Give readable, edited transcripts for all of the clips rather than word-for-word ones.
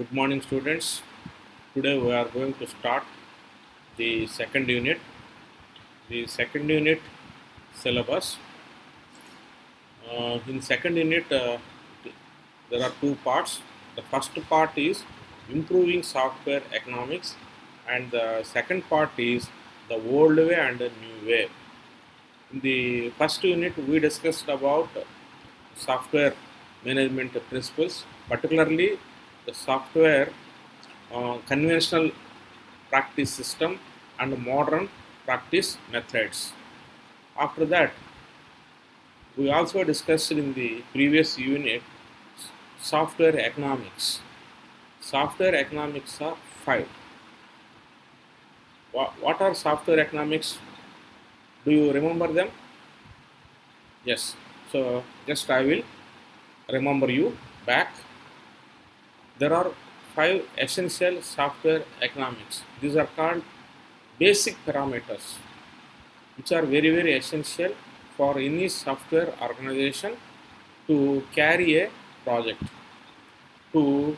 Good morning, students. Today we are going to start the second unit. The second unit syllabus. In second unit, there are two parts. The first part is improving software economics, and the second part is the old way and the new way. In the first unit, we discussed about software management principles, particularly the software conventional practice system and modern practice methods. After that, we also discussed in the previous unit software economics. Software economics are five. What are software economics? Do you remember them? Yes. So just I will remember you back. There are five essential software economics. These are called basic parameters, which are very essential for any software organization to carry a project. To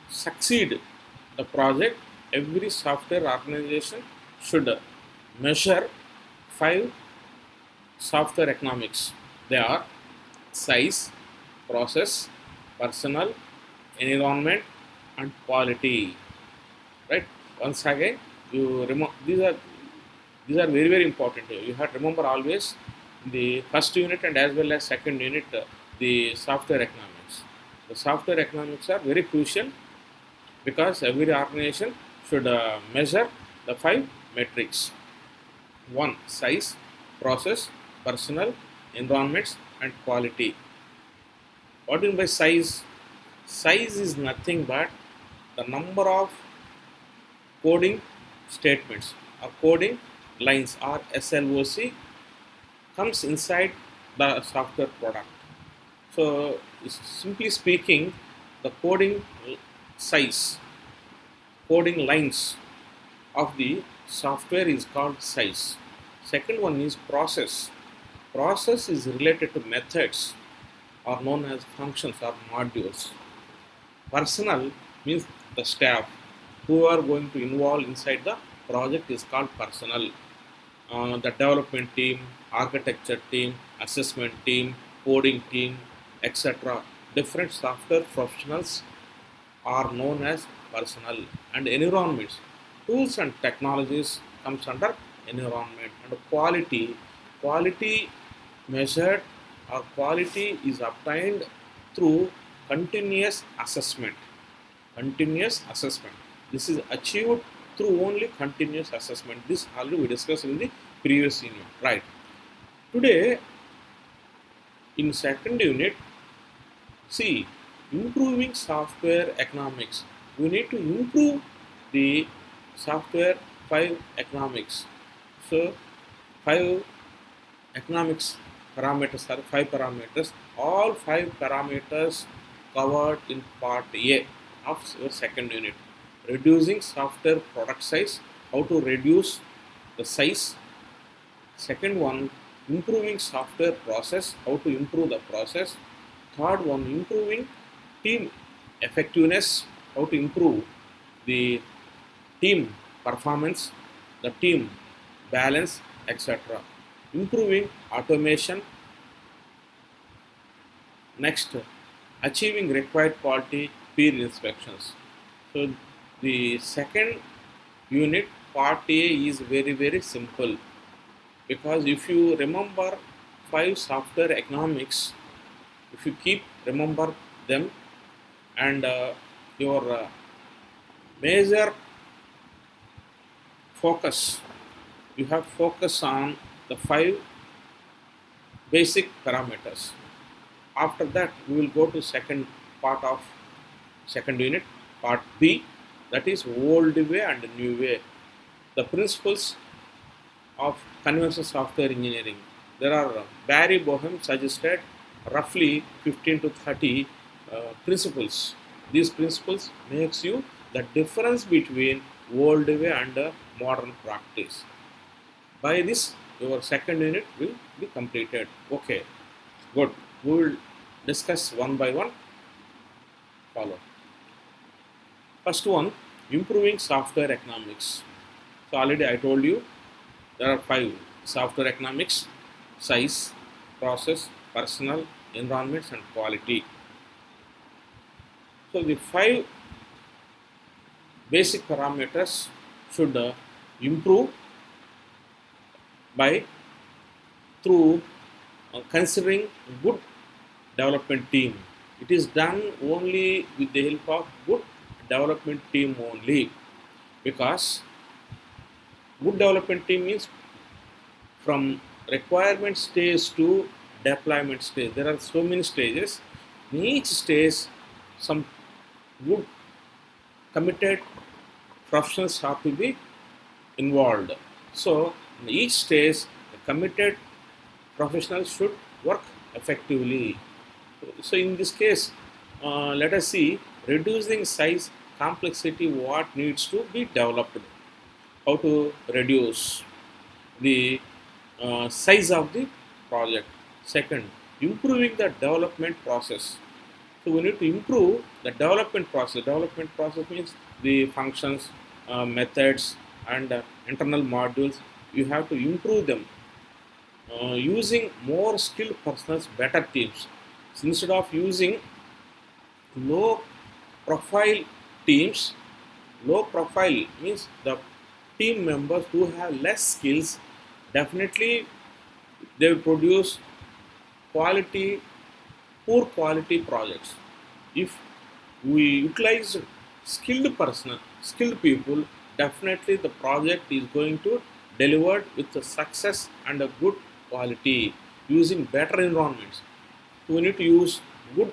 succeed the project, every software organization should measure five software economics. They are size, process, personnel, environment, and quality. Right? Once again, you remember these are very important. You have to remember always the first unit and as well as second unit, the software economics. The software economics are very crucial because every organization should measure the five metrics. One, size, process, personnel, environments, and quality. What do you mean by size? Size is nothing but the number of coding statements or coding lines or SLOC comes inside the software product. So, simply speaking, the coding size, coding lines of the software is called size. Second one is process. Process is related to methods or known as functions or modules. Personnel means the staff who are going to involve inside the project is called personnel. The development team, architecture team, assessment team, coding team, etc. Different software professionals are known as personnel. And environments, tools and technologies comes under environment. And quality measured or quality is obtained through continuous assessment. Continuous assessment. This is achieved through only continuous assessment. This already we discussed in the previous unit. Right. Today, in second unit, see, improving software economics. We need to improve the software five economics. So, five economics parameters are five parameters. All five parameters covered in part A of your second unit. Reducing software product size, how to reduce the size. Second one, improving software process, how to improve the process. Third one, improving team effectiveness, how to improve the team performance, the team balance, etc. Improving automation. Next, achieving required quality peer inspections. So the second unit part A is very simple because if you remember five software economics, if you keep remember them and your major focus, you have focus on the five basic parameters. After that, we will go to second part of second unit, part B, that is old way and new way. The principles of conventional software engineering. There are Barry Boehm suggested roughly 15 to 30 principles. These principles makes you the difference between old way and modern practice. By this, your second unit will be completed. Okay, good. We will discuss one by one. Follow. First one, improving software economics. So already I told you there are five: software economics, size, process, personal, environments, and quality. So the five basic parameters should improve by through considering good development team. It is done only with the help of good development team only, because good development team means from requirement stage to deployment stage. There are so many stages. In each stage, some good committed professionals have to be involved. So in each stage, the committed professionals should work effectively. So in this case, let us see reducing size complexity, what needs to be developed, how to reduce the size of the project. Second, improving the development process. So we need to improve the development process. Development process means the functions, methods, and internal modules. You have to improve them using more skilled personnel, better teams. So instead of using low profile teams, low profile means the team members who have less skills, definitely they will produce quality, poor quality projects. If we utilize skilled person, skilled people, definitely the project is going to deliver with a success and a good quality using better environments. We need to use good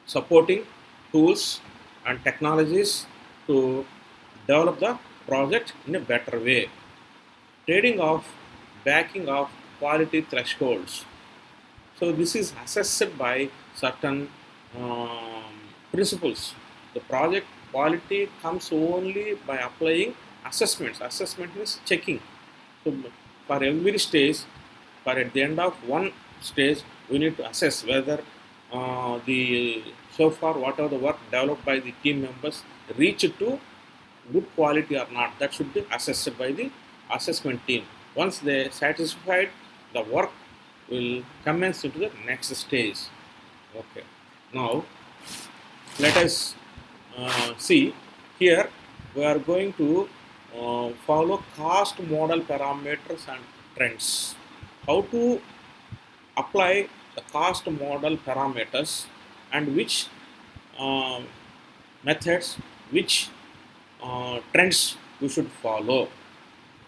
supporting tools and technologies to develop the project in a better way. Trading off, backing off quality thresholds. So this is assessed by certain um, principles. The project quality comes only by applying assessments. Assessment means checking. So for every stage, for at the end of one stage, we need to assess whether the so far whatever the work developed by the team members reach to good quality or not. That should be assessed by the assessment team. Once they satisfied, the work will commence into the next stage. Okay. Now let us see here. We are going to follow cost model parameters and trends. How to apply the cost model parameters and which uh, methods, which trends we should follow.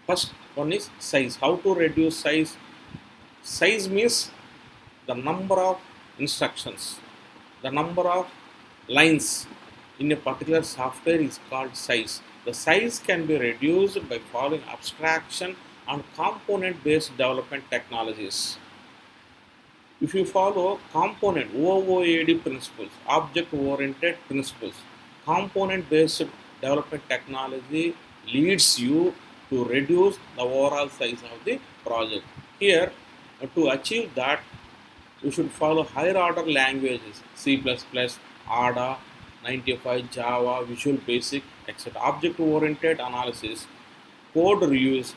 First one is size. How to reduce size? Size means the number of instructions, the number of lines in a particular software is called size. The size can be reduced by following abstraction and component based development technologies. If you follow component OOAD principles, object oriented principles, component based development technology leads you to reduce the overall size of the project. Here, to achieve that, you should follow higher order languages: C++, ADA, 95, Java, Visual Basic, etc. Object oriented analysis, code reuse,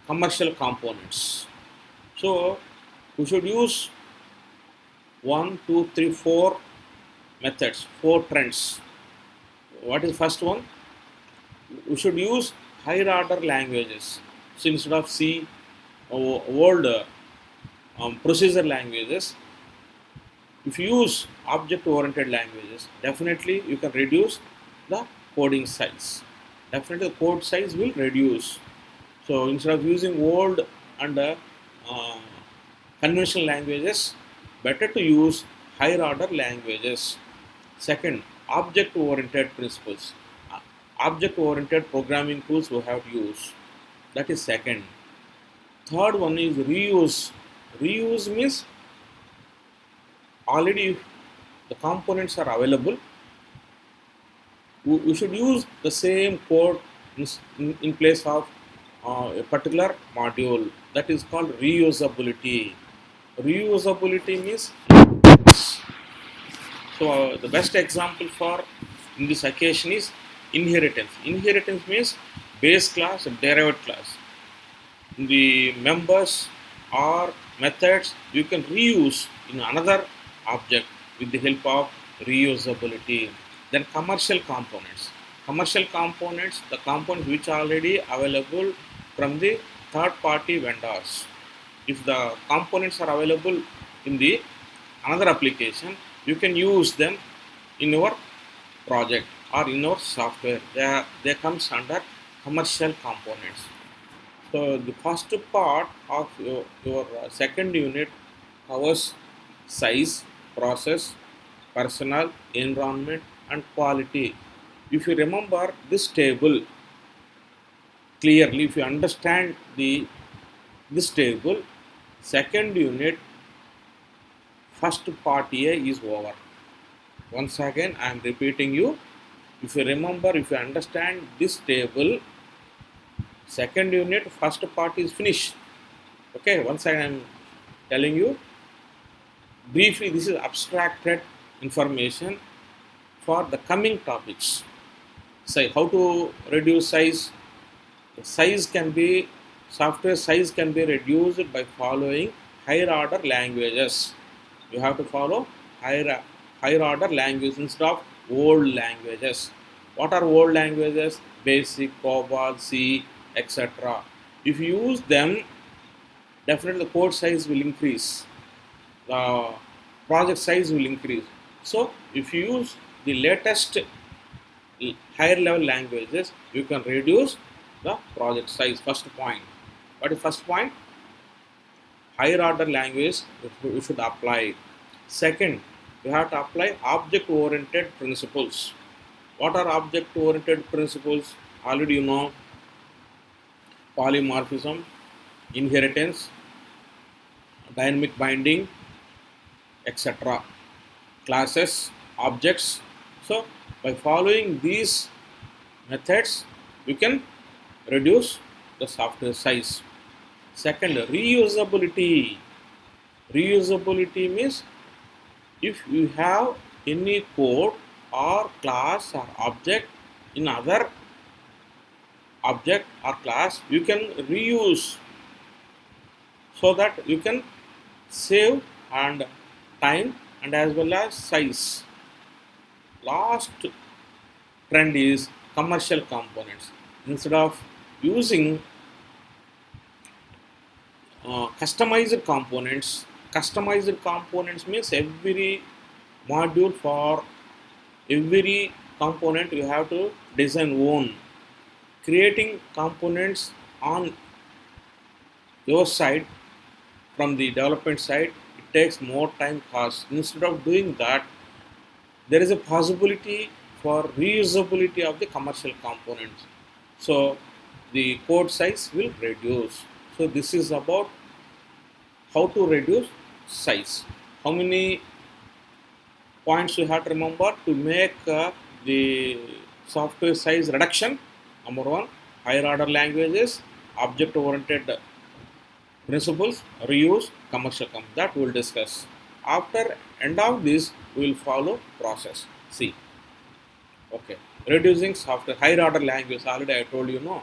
commercial components. So we should use one, two, three, four methods, four trends. What is first one? We should use higher order languages. So instead of C, old procedure languages, if you use object oriented languages, definitely you can reduce the coding size. Definitely the code size will reduce. So instead of using old and uh, conventional languages, better to use higher order languages. Second, object oriented principles. Object oriented programming tools we have to use. That is second. Third one is reuse. Reuse means already the components are available. We should use the same code in place of a particular module. That is called reusability. Reusability means so the best example for in this occasion is inheritance. Inheritance means base class and derived class. The members or methods you can reuse in another object with the help of reusability. Then commercial components. Commercial components, the components which are already available from the third party vendors. If the components are available in the another application, you can use them in your project or in your software. They comes under commercial components. So the first part of your second unit covers size, process, personnel, environment, and quality. If you remember this table clearly, if you understand this table, second unit first part A is over. Once again, I am repeating you. If you remember, if you understand this table, second unit first part is finished. Okay, once I am telling you briefly, this is abstracted information for the coming topics. Say how to reduce size. Software size can be reduced by following higher order languages. You have to follow higher order languages instead of old languages. What are old languages? Basic, COBOL, C, etc. If you use them, definitely the code size will increase. The project size will increase. So if you use the latest higher level languages, you can reduce the project size. First point. What is first point? Higher order language you should apply. Second, you have to apply object oriented principles. What are object oriented principles? Already you know: polymorphism, inheritance, dynamic binding, etc. Classes, objects. So by following these methods, you can reduce the software size. Second, reusability. Reusability means if you have any code or class or object in other object or class, you can reuse, so that you can save and time and as well as size. Last trend is commercial components. Instead of using customized components means every module for every component you have to design own. Creating components on your side from the development side, it takes more time cost. Instead of doing that, there is a possibility for reusability of the commercial components. So the code size will reduce. So this is about how to reduce size. How many points you have to remember to make the software size reduction? Number one, higher order languages, object oriented principles, reuse, commercial that we will discuss. After end of this, we will follow process. See, okay, reducing software, higher order language. Already I told you, no.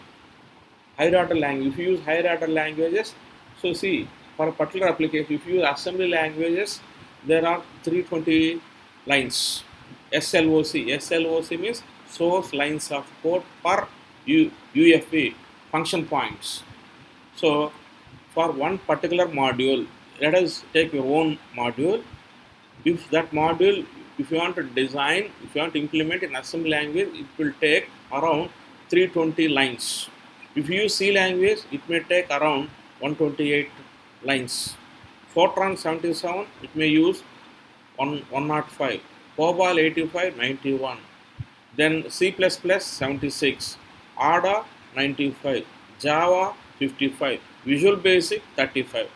Higher order language. If you use higher order languages, so see, for a particular application, if you use assembly languages, there are 320 lines. SLOC. SLOC means source lines of code per UFP, function points. So for one particular module, let us take your own module. If that module, if you want to design, if you want to implement in assembly language, it will take around 320 lines. If you use C language, it may take around 128 lines. Fortran 77, it may use 105. COBOL 85, 91. Then C++ 76. ADA 95. Java 55. Visual Basic 35.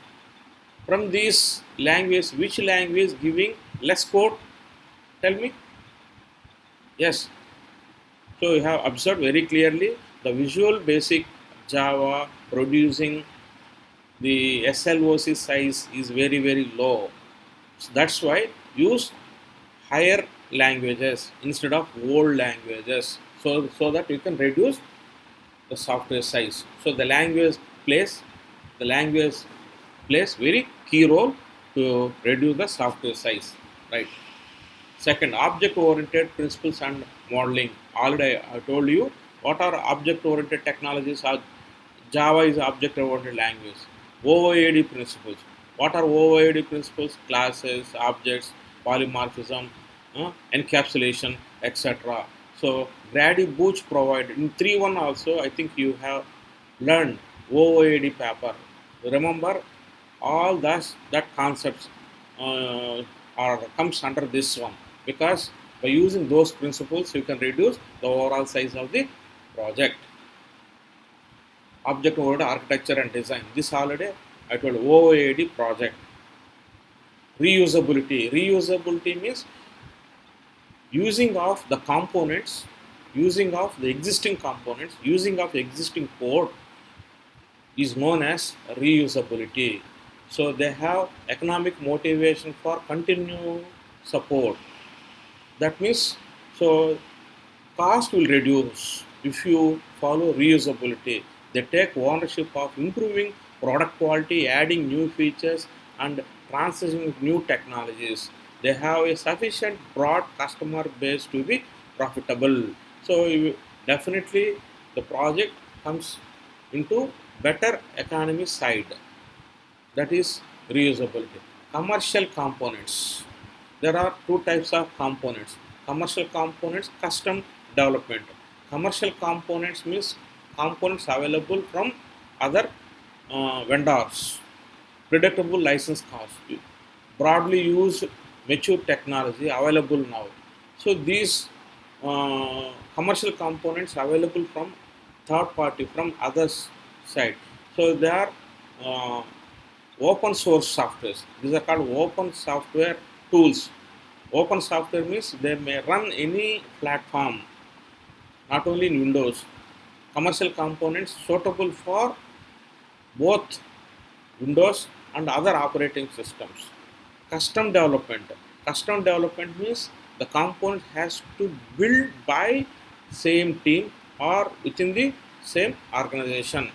From these languages, which language giving less code? Tell me. Yes. So you have observed very clearly the Visual Basic Java producing the SLOC size is very low. So that's why use higher languages instead of old languages, so that you can reduce the software size. So the language plays very key role to reduce the software size, right? Second, object-oriented principles and modeling. Already I told you what are object-oriented technologies. Are Java is object-oriented language. OOAD principles. What are OOAD principles? Classes, objects, polymorphism, encapsulation, etc. So Grady Booch provided in 3.1 also. I think you have learned OOAD paper. Remember all that concepts uh, are comes under this one, because by using those principles you can reduce the overall size of the project. Object oriented architecture and design, this already I told. OOAD project. Reusability means using of the components, using of the existing components, using of existing code is known as reusability. So they have economic motivation for continued support. That means, so cost will reduce if you follow reusability. They take ownership of improving product quality, adding new features, and transitioning new technologies. They have a sufficient broad customer base to be profitable. So definitely the project comes into better economy side. That is reusability. Commercial components. There are two types of components: commercial components, custom development. Commercial components means components available from other vendors, predictable license cost, broadly used mature technology available now. So these commercial components available from third party, from others side. So they are uh, open source softwares. These are called open software tools. Open software means they may run any platform, not only in Windows. Commercial components suitable for both Windows and other operating systems. Custom development. Custom development means the component has to build by same team or within the same organization.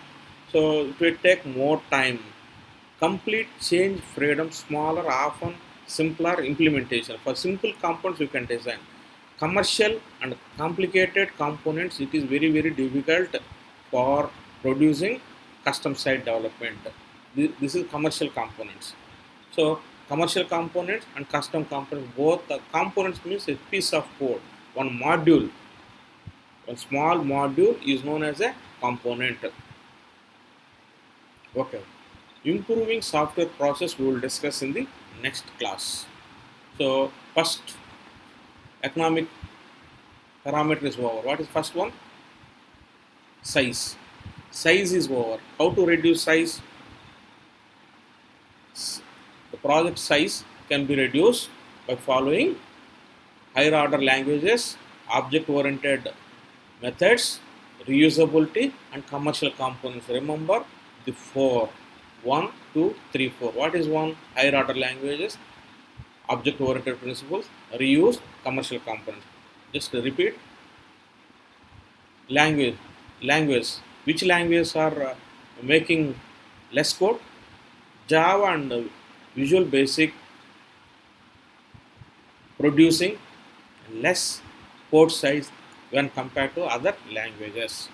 So it will take more time. Complete change freedom, smaller, often simpler implementation. For simple components you can design. Commercial and complicated components, it is very very difficult for producing custom site development. This is commercial components. So commercial components and custom components, both the components means a piece of code, one module, one small module is known as a component. Okay. Improving software process we will discuss in the next class. So first, economic parameter is over. What is first one? Size. Size is over. How to reduce size? The project size can be reduced by following higher order languages, object oriented methods, reusability, and commercial components. Remember the four: 1, 2, 3, 4. What is one? Higher order languages, object oriented principles, reuse, commercial components. Just repeat. Language. Language. Which languages are making less code? Java and Visual Basic producing less code size when compared to other languages.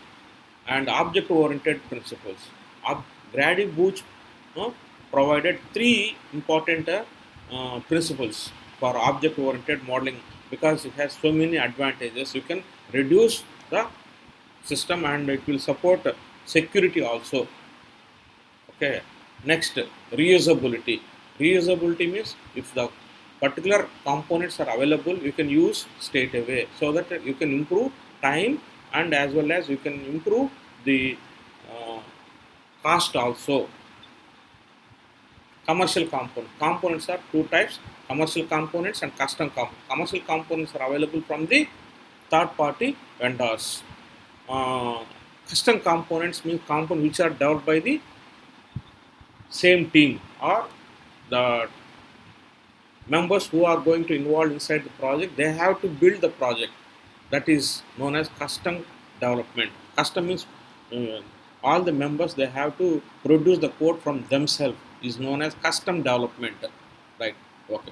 And object oriented principles. Grady Booch provided three important principles for object oriented modeling, because it has so many advantages. You can reduce the system and it will support security also. Okay. Next, reusability. Reusability means if the particular components are available, you can use straight away, so that you can improve time and as well as you can improve the uh, cost also. Commercial components are two types: commercial components and custom components. Commercial components are available from the third party vendors. Uh, Custom components means components which are developed by the same team or the members who are going to involve inside the project, they have to build the project. That is known as custom development. Custom means uh, all the members, they have to produce the code from themselves, is known as custom development, right? Okay.